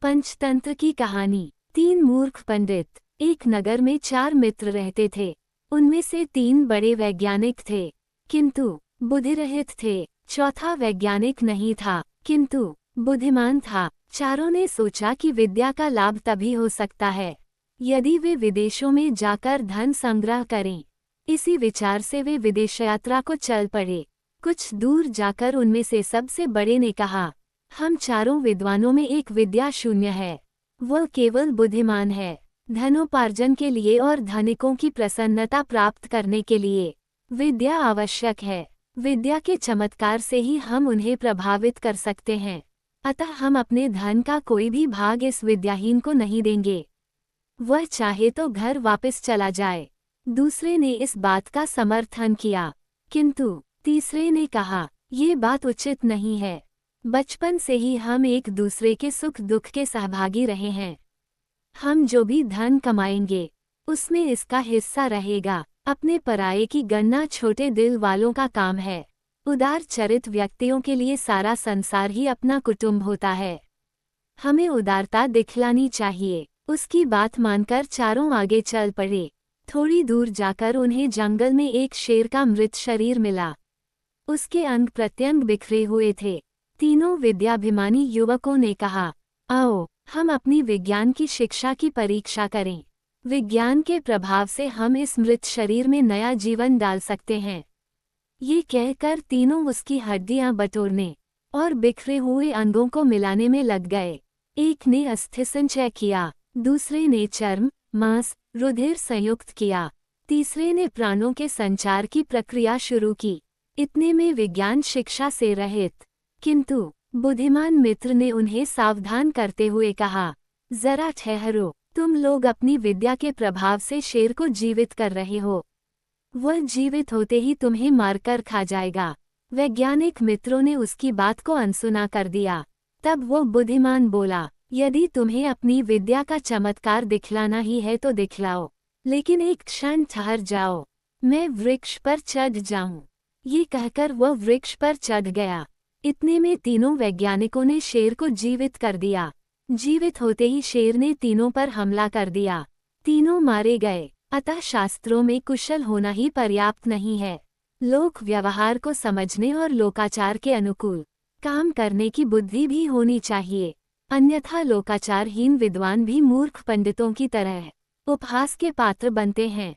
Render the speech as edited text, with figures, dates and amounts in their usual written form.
पंचतंत्र की कहानी। 3 मूर्ख पंडित। एक नगर में 4 मित्र रहते थे। उनमें से 3 बड़े वैज्ञानिक थे, किंतु बुद्धिरहित थे। चौथा वैज्ञानिक नहीं था, किंतु बुद्धिमान था। चारों ने सोचा कि विद्या का लाभ तभी हो सकता है यदि वे विदेशों में जाकर धन संग्रह करें। इसी विचार से वे विदेश यात्रा को चल पड़े। कुछ दूर जाकर उनमें से सबसे बड़े ने कहा, हम चारों विद्वानों में एक विद्या शून्य है। वह केवल बुद्धिमान है। धनोपार्जन के लिए और धनिकों की प्रसन्नता प्राप्त करने के लिए विद्या आवश्यक है। विद्या के चमत्कार से ही हम उन्हें प्रभावित कर सकते हैं। अतः हम अपने धन का कोई भी भाग इस विद्याहीन को नहीं देंगे। वह चाहे तो घर वापस चला जाए। दूसरे ने इस बात का समर्थन किया, किंतु तीसरे ने कहा, ये बात उचित नहीं है। बचपन से ही हम एक दूसरे के सुख दुख के सहभागी रहे हैं। हम जो भी धन कमाएंगे उसमें इसका हिस्सा रहेगा। अपने पराये की गणना छोटे दिल वालों का काम है। उदार चरित व्यक्तियों के लिए सारा संसार ही अपना कुटुंब होता है। हमें उदारता दिखलानी चाहिए। उसकी बात मानकर चारों आगे चल पड़े। थोड़ी दूर जाकर उन्हें जंगल में एक शेर का मृत शरीर मिला। उसके अंग प्रत्यंग बिखरे हुए थे। तीनों विद्याभिमानी युवकों ने कहा, आओ हम अपनी विज्ञान की शिक्षा की परीक्षा करें। विज्ञान के प्रभाव से हम इस मृत शरीर में नया जीवन डाल सकते हैं। ये कहकर तीनों उसकी हड्डियां बटोरने और बिखरे हुए अंगों को मिलाने में लग गए। एक ने अस्थि संचय किया, दूसरे ने चर्म, मांस, रुधिर संयुक्त किया, तीसरे ने प्राणों के संचार की प्रक्रिया शुरू की। इतने में विज्ञान शिक्षा से रहित किंतु बुद्धिमान मित्र ने उन्हें सावधान करते हुए कहा, जरा ठहरो, तुम लोग अपनी विद्या के प्रभाव से शेर को जीवित कर रहे हो। वह जीवित होते ही तुम्हें मारकर खा जाएगा। वैज्ञानिक मित्रों ने उसकी बात को अनसुना कर दिया। तब वो बुद्धिमान बोला, यदि तुम्हें अपनी विद्या का चमत्कार दिखलाना ही है तो दिखलाओ, लेकिन एक क्षण ठहर जाओ, मैं वृक्ष पर चढ़ जाऊं। ये कहकर वह वृक्ष पर चढ़ गया। इतने में तीनों वैज्ञानिकों ने शेर को जीवित कर दिया। जीवित होते ही शेर ने तीनों पर हमला कर दिया। तीनों मारे गए। अतः शास्त्रों में कुशल होना ही पर्याप्त नहीं है। लोक व्यवहार को समझने और लोकाचार के अनुकूल काम करने की बुद्धि भी होनी चाहिए। अन्यथा लोकाचारहीन विद्वान भी मूर्ख पंडितों की तरह उपहास के पात्र बनते हैं।